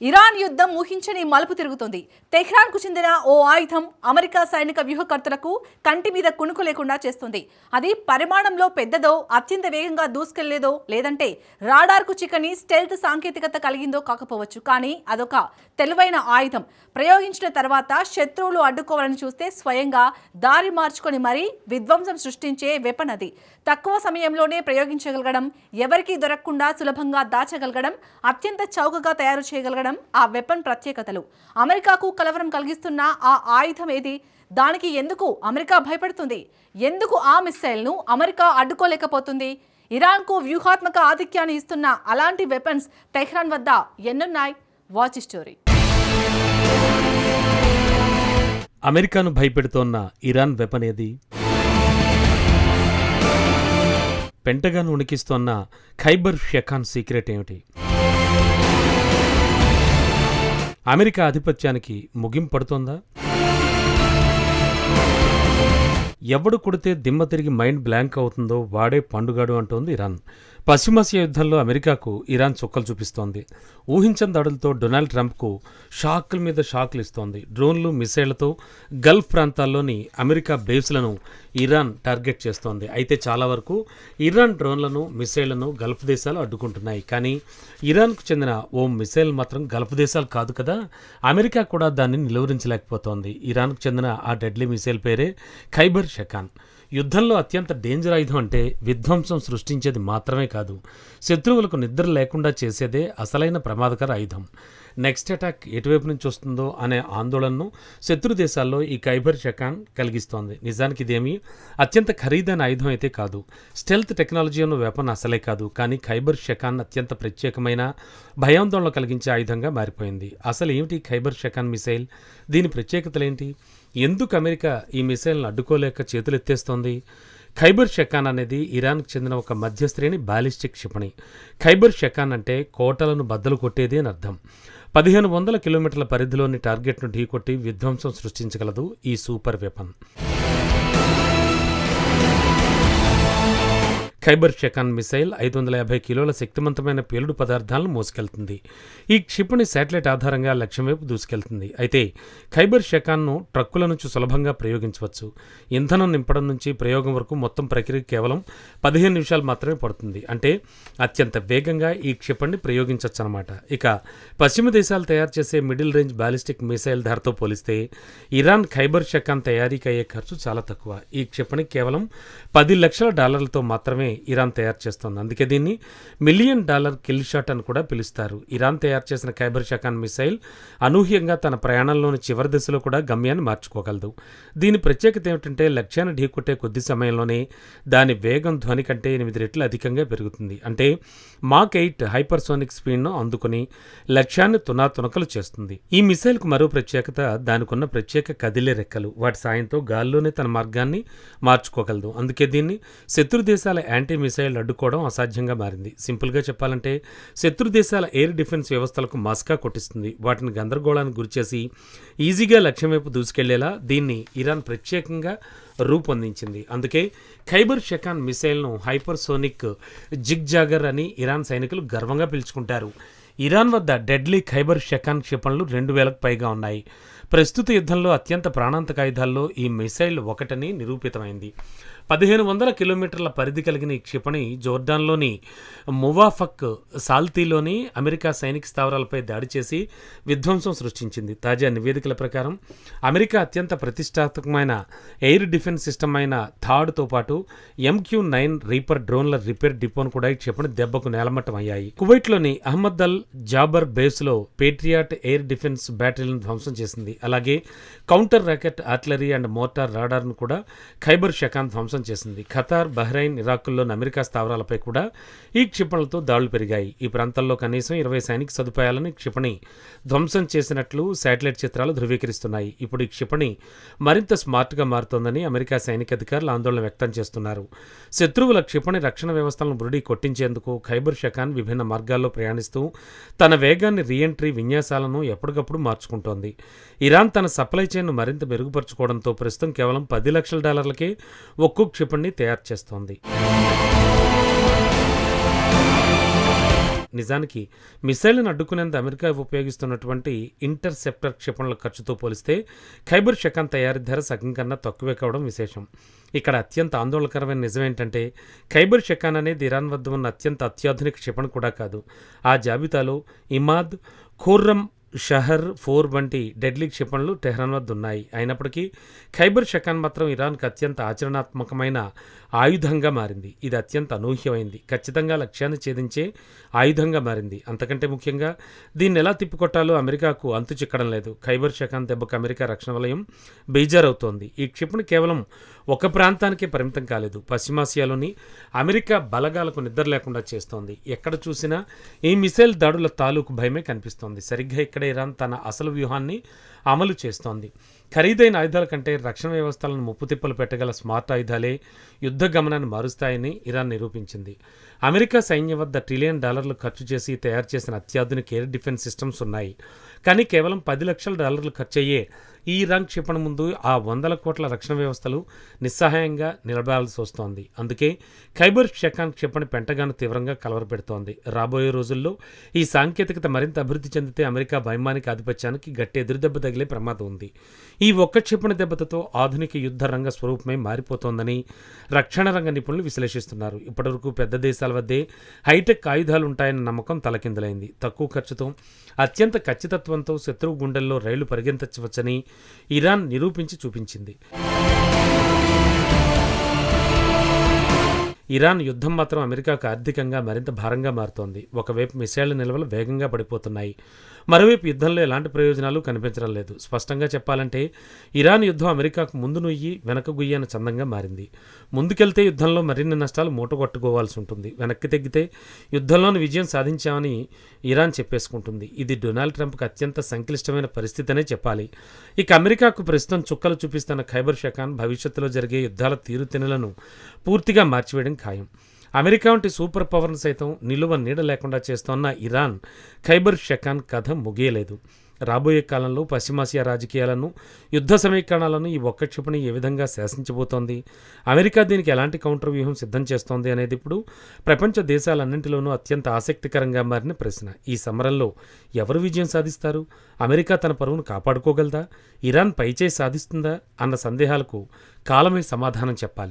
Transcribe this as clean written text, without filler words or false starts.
Iran యుద్ధం ఊహించని మలుపు తిరుగుతుంది. తెహ్రాన్కు చెందిన ఓ ఆయుధం అమెరికా సైనిక వ్యూహకర్తలకు కంటి మీద కునుకు లేకుండా చేస్తుంది. అది పరిమాణంలో పెద్దదో, అత్యంత వేగంగా దూసుకెళ్లేదో, లేదంటే రాడార్కు చిక్కని స్టెల్త్ సాంకేతికత కలిగిందో కాకపోవచ్చు. కానీ అదొక తెలివైన ఆయుధం. ప్రయోగించిన తర్వాత శత్రువులు అడ్డుకోవాలని చూస్తే స్వయంగా దారి మార్చుకొని మరీ విధ్వంసం సృష్టించే వెపన్ అది. తక్కువ సమయంలోనే ప్రయోగించగలగడం, ఎవరికీ దొరకకుండా సులభంగా దాచగలగడం, అత్యంత చౌకగా తయారు చేయగలగడం ఆ వెపన్ ప్రత్యేకతలు. అమెరికాకు కలవరం కలిగిస్తున్న ఆ ఆయుధం ఏది? దానికి ఎందుకు అమెరికా భయపడుతుంది? ఎందుకు ఆ మిస్సైల్ను అమెరికా అడ్డుకోలేకపోతుంది? ఇరాన్కు వ్యూహాత్మక ఆధిక్యాన్ని ఇస్తున్న అలాంటి వెపన్స్ టెహ్రాన్ వద్ద ఎన్నున్నాయి? Watch story. అమెరికాను భయపెడుతోన్న ఇరాన్ వెపన్ ఏది? పెంటగాన్ ఉనికిస్తోన్న ఖైబర్ షెఖాన్ సీక్రెట్ ఏమిటి? అమెరికా ఆధిపత్యానికి ముగింపు పడుతోందా? ఎవడు కొడితే దిమ్మ తిరిగి మైండ్ బ్లాంక్ అవుతుందో వాడే పండుగాడు అంటోంది ఇరాన్. పశ్చిమాసియా యుద్ధంలో అమెరికాకు ఇరాన్ చుక్కలు చూపిస్తోంది. ఊహించని దాడులతో డొనాల్డ్ ట్రంప్కు షాకుల మీద షాకులు ఇస్తోంది. డ్రోన్లు, మిసైళ్లతో గల్ఫ్ ప్రాంతాల్లోని అమెరికా బేస్లను ఇరాన్ టార్గెట్ చేస్తోంది. అయితే చాలా వరకు ఇరాన్ డ్రోన్లను, మిసైళ్లను గల్ఫ్ దేశాలు అడ్డుకుంటున్నాయి. కానీ ఇరాన్కు చెందిన ఓ మిసైల్ మాత్రం గల్ఫ్ దేశాలు కాదు కదా, అమెరికా కూడా దాన్ని నిలువరించలేకపోతోంది. ఇరాన్కు చెందిన ఆ డెడ్లీ మిసైల్ పేరే ఖైబర్ షెఖాన్. యుద్ధంలో అత్యంత డేంజర్ ఆయుధం అంటే విధ్వంసం సృష్టించేది మాత్రమే కాదు, శత్రువులకు నిద్ర లేకుండా చేసేదే అసలైన ప్రమాదకర ఆయుధం. నెక్స్ట్ అటాక్ ఎటువైపు నుంచి వస్తుందో అనే ఆందోళనను శత్రు దేశాల్లో ఈ ఖైబర్ షెఖాన్ కలిగిస్తోంది. నిజానికి ఇదేమీ అత్యంత ఖరీదైన ఆయుధం అయితే కాదు, స్టెల్త్ టెక్నాలజీ ఉన్న వెపన్ అసలే కాదు. కానీ ఖైబర్ షెఖాన్ అత్యంత ప్రత్యేకమైన, భయాందోళన కలిగించే ఆయుధంగా మారిపోయింది. అసలు ఏమిటి ఖైబర్ షెఖాన్ మిసైల్? దీని ప్రత్యేకతలేంటి? ఎందుకు అమెరికా ఈ మిసైల్ను అడ్డుకోలేక చేతులెత్తేస్తోంది? ఖైబర్ షెఖాన్ అనేది ఇరాన్కు చెందిన ఒక మధ్యశ్రేణి బాలిస్టిక్ క్షిపణి. ఖైబర్ షెఖాన్ అంటే కోటలను బద్దలు కొట్టేది అని అర్థం. 1500 కిలోమీటర్ల పరిధిలోని టార్గెట్ను ఢీకొట్టి విధ్వంసం సృష్టించగలదు ఈ సూపర్ వెపన్. ఖైబర్ షెఖాన్ మిసైల్ 550 కిలోల శక్తివంతమైన పేలుడు పదార్థాలను మోసుకెళ్తుంది. ఈ క్షిపణి శాటిలైట్ ఆధారంగా లక్ష్యం వైపు దూసుకెళ్తుంది. అయితే ఖైబర్ షెఖాన్ను ట్రక్కుల నుంచి సులభంగా ప్రయోగించవచ్చు. ఇంధనం నింపడం నుంచి ప్రయోగం వరకు మొత్తం ప్రక్రియ కేవలం 15 నిమిషాలు మాత్రమే పడుతుంది. అంటే అత్యంత వేగంగా ఈ క్షిపణిని ప్రయోగించవచ్చు అన్నమాట. ఇక పశ్చిమ దేశాలు తయారు చేసే మిడిల్ రేంజ్ బాలిస్టిక్ మిసైల్ ధరతో పోలిస్తే ఇరాన్ ఖైబర్ షెఖాన్ తయారీకి అయ్యే ఖర్చు చాలా తక్కువ. ఈ క్షిపణి కేవలం $10 లక్షల మాత్రమే ఇరాన్ తయారు చేస్తోంది. అందుకే దీన్ని $1 మిలియన్ కిల్ షాట్ అని కూడా పిలుస్తారు. ఇరాన్ తయారు చేసిన ఖైబర్ షెఖాన్ మిసైల్ అనూహ్యంగా తన ప్రయాణంలోని చివరి దశలో కూడా గమ్యాన్ని మార్చుకోగలదు. దీని ప్రత్యేకత ఏమిటంటే లక్ష్యాన్ని ఢీకొట్టే కొద్ది సమయంలోనే దాని వేగం ధ్వని కంటే 8 రెట్లు అధికంగా పెరుగుతుంది. అంటే మాక్ 8 హైపర్సోనిక్ స్పీడ్ను అందుకుని లక్ష్యాన్ని తునాతునకలు చేస్తుంది. ఈ మిసైల్కు మరో ప్రత్యేకత దానికున్న ప్రత్యేక కదిలే రెక్కలు. వాటి సాయంతో గాల్లోనే తన మార్గాన్ని మార్చుకోగలదు. అందుకే దీన్ని శత్రు దేశాల యాంటీ మిసైల్ అడ్డుకోవడం అసాధ్యంగా మారింది. సింపుల్గా చెప్పాలంటే శత్రు దేశాల ఎయిర్ డిఫెన్స్ వ్యవస్థలకు మస్కా కొట్టిస్తుంది. వాటిని గందరగోళానికి గురిచేసి ఈజీగా లక్ష్యం వైపు దూసుకెళ్లేలా దీన్ని ఇరాన్ ప్రత్యేకంగా రూపొందించింది. అందుకే ఖైబర్ షెఖాన్ మిసైల్ను హైపర్సోనిక్ జిగ్జాగర్ అని ఇరాన్ సైనికులు గర్వంగా పిలుచుకుంటారు. ఇరాన్ వద్ద డెడ్లీ ఖైబర్ షెఖాన్ క్షిపణులు 2000కు పైగా ఉన్నాయి. ప్రస్తుత యుద్ధంలో అత్యంత ప్రాణాంతక ఆయుధాల్లో ఈ మిసైల్ ఒకటని నిరూపితమైంది. 1500 కిలోమీటర్ల పరిధి కలిగిన ఈ క్షిపణి జోర్డాన్లోని మువాఫక్ సాల్తీలోని అమెరికా సైనిక స్థావరాలపై దాడి చేసి విధ్వంసం సృష్టించింది. తాజా నివేదికల ప్రకారం అమెరికా అత్యంత ప్రతిష్టాత్మకమైన ఎయిర్ డిఫెన్స్ సిస్టమ్ అయిన థాడ్తో పాటు MQ-9 రీపర్ డ్రోన్ల రిపేర్ డిపోను కూడా ఈ క్షిపణి దెబ్బకు నేలమట్టం అయ్యాయి. కువైట్లోని అహ్మద్ అల్ జాబర్ బేస్లో పేట్రియాట్ ఎయిర్ డిఫెన్స్ బ్యాటరీలను ధ్వంసం చేసింది. అలాగే counter rocket artillery and mortar రాడార్ను కూడా ఖైబర్ షెఖాన్ ధ్వంసం చేసింది. ఖతార్, బహ్రెయిన్, ఇరాకుల్లోని అమెరికా స్థావరాలపై కూడా ఈ క్షిపణులతో దాడులు పెరిగాయి. ఈ ప్రాంతాల్లో కనీసం 20 సైనిక సదుపాయాలను క్షిపణి ధ్వంసం చేసినట్లు శాటిలైట్ చిత్రాలు ధృవీకరిస్తున్నాయి. ఇప్పుడు ఈ క్షిపణి మరింత స్మార్ట్గా మారుతోందని అమెరికా సైనిక అధికారులు ఆందోళన వ్యక్తం చేస్తున్నారు. శత్రువుల క్షిపణి రక్షణ వ్యవస్థలను బురిడి కొట్టించేందుకు ఖైబర్ షెఖాన్ విభిన్న మార్గాల్లో ప్రయాణిస్తూ తన వేగాన్ని, రీఎంట్రీ విన్యాసాలను ఎప్పటికప్పుడు మార్చుకుంటోంది. ఇరాన్ తన సప్లై చైన్ను మరింత మెరుగుపరుచుకోవడంతో ప్రస్తుతం కేవలం $10 లక్షలకే ఒక్కో క్షిపణిని తయారు చేస్తోంది. నిజానికి మిసైల్ను అడ్డుకునేందుకు అమెరికా ఉపయోగిస్తున్నటువంటి ఇంటర్సెప్టర్ క్షిపణుల ఖర్చుతో పోలిస్తే ఖైబర్ షెకాన్ తయారీ ధర సగం కన్నా తక్కువే కావడం విశేషం. ఇక్కడ అత్యంత ఆందోళనకరమైన నిజమేంటంటే ఖైబర్ షెకాన్ అనేది ఇరాన్ వద్ద ఉన్న అత్యంత అత్యాధునిక క్షిపణి కూడా కాదు. ఆ జాబితాలో ఇమాద్, ఖుర్రమ్ షహర్ 4 వంటి డెడ్లీ క్షిపణులు టెహ్రాన్ వద్ద ఉన్నాయి. అయినప్పటికీ ఖైబర్ షెకాన్ మాత్రం ఇరాన్కు అత్యంత ఆచరణాత్మకమైన ఆయుధంగా మారింది. ఇది అత్యంత అనూహ్యమైంది, ఖచ్చితంగా లక్ష్యాన్ని ఛేదించే ఆయుధంగా మారింది. అంతకంటే ముఖ్యంగా దీన్ని ఎలా తిప్పికొట్టాలో అమెరికాకు అంతు చిక్కడం లేదు. ఖైబర్ షెకాన్ దెబ్బకు అమెరికా రక్షణ వలయం బేజారవుతోంది. ఈ క్షిపణి కేవలం ఒక ప్రాంతానికే పరిమితం కాలేదు, పశ్చిమాసియాలోని అమెరికా బలగాలకు నిద్ర లేకుండా చేస్తోంది. ఎక్కడ చూసినా ఈ మిసైల్ దాడుల తాలూకు భయమే కనిపిస్తోంది. సరిగ్గా ఇక్కడ ఇరాన్ తన అసలు వ్యూహాన్ని అమలు చేస్తోంది. ఖరీదైన ఆయుధాల కంటే రక్షణ వ్యవస్థలను ముప్పుతిప్పలు పెట్టగల స్మార్ట్ ఆయుధాలే యుద్ధ గమనాన్ని మారుస్తాయని ఇరాన్ నిరూపించింది. అమెరికా సైన్యం వద్ద $1 ట్రిలియన్ ఖర్చు చేసి తయారు చేసిన అత్యాధునిక ఎయిర్ డిఫెన్స్ సిస్టమ్స్ ఉన్నాయి. కానీ కేవలం $10 లక్షల ఖర్చయ్యే ఈ ఇరాన్ క్షిపణి ముందు ఆ 100 కోట్ల రక్షణ వ్యవస్థలు నిస్సహాయంగా నిలబడాల్సి వస్తోంది. అందుకే ఖైబర్ షెకాన్ క్షిపణి పెంటగాను తీవ్రంగా కలవరపెడుతోంది. రాబోయే రోజుల్లో ఈ సాంకేతికత మరింత అభివృద్ధి చెందితే అమెరికా వైమానిక ఆధిపత్యానికి గట్టి ఎదురుదెబ్బ తగిలే ప్రమాదం ఉంది. ఈ ఒక్క క్షిపణి దెబ్బతో ఆధునిక యుద్ధ రంగ స్వరూపమే మారిపోతోందని రక్షణ రంగ నిపుణులు విశ్లేషిస్తున్నారు. ఇప్పటివరకు పెద్ద దేశాల వద్దే హైటెక్ ఆయుధాలు ఉంటాయన్న నమ్మకం తలకిందులైంది. తక్కువ ఖర్చుతో అత్యంత ఖచ్చితత్వంతో శత్రువు గుండెల్లో రైళ్లు పరిగెంతవచ్చని ఇరాన్ నిరూపించి చూపించింది. ఇరాన్ యుద్ధం మాత్రం అమెరికాకు ఆర్థికంగా మరింత భారంగా మారుతోంది. ఒకవైపు మిసైళ్ల నిల్వలు వేగంగా పడిపోతున్నాయి, మరోవైపు యుద్ధంలో ఎలాంటి ప్రయోజనాలు కనిపించడం లేదు. స్పష్టంగా చెప్పాలంటే ఇరాన్ యుద్ధం అమెరికాకు ముందు నుయ్యి వెనక గుయ్యన చందంగా మారింది. ముందుకెళ్తే యుద్ధంలో మరిన్ని నష్టాలు మూటగొట్టుకోవాల్సి ఉంటుంది, వెనక్కి తగ్గితే యుద్ధంలోని విజయం సాధించామని ఇరాన్ చెప్పేసుకుంటుంది. ఇది డొనాల్డ్ ట్రంప్కి అత్యంత సంక్లిష్టమైన పరిస్థితి అనే చెప్పాలి. ఇక అమెరికాకు ప్రస్తుతం చుక్కలు చూపిస్తున్న ఖైబర్ షెకాన్ భవిష్యత్తులో జరిగే యుద్ధాల తీరుతెన్నులను పూర్తిగా మార్చివేయడం ఖాయం. అమెరికా వంటి సూపర్ పవర్ను సైతం నిలువ నీడ లేకుండా చేస్తోన్న ఇరాన్ ఖైబర్ షెకాన్ కథ ముగియలేదు. రాబోయే కాలంలో పశ్చిమాసియా రాజకీయాలను, యుద్ధ సమీకరణాలను ఈ ఒక్క క్షిపణి ఏ విధంగా శాసించబోతోంది, అమెరికా దీనికి ఎలాంటి కౌంటర్ వ్యూహం సిద్ధం చేస్తోంది అనేది ఇప్పుడు ప్రపంచ దేశాలన్నింటిలోనూ అత్యంత ఆసక్తికరంగా మారిన ప్రశ్న. ఈ సమరంలో ఎవరు విజయం సాధిస్తారు? అమెరికా తన పరువును కాపాడుకోగలదా? ఇరాన్ పైచేయి సాధిస్తుందా? అన్న సందేహాలకు కాలమే సమాధానం చెప్పాలి.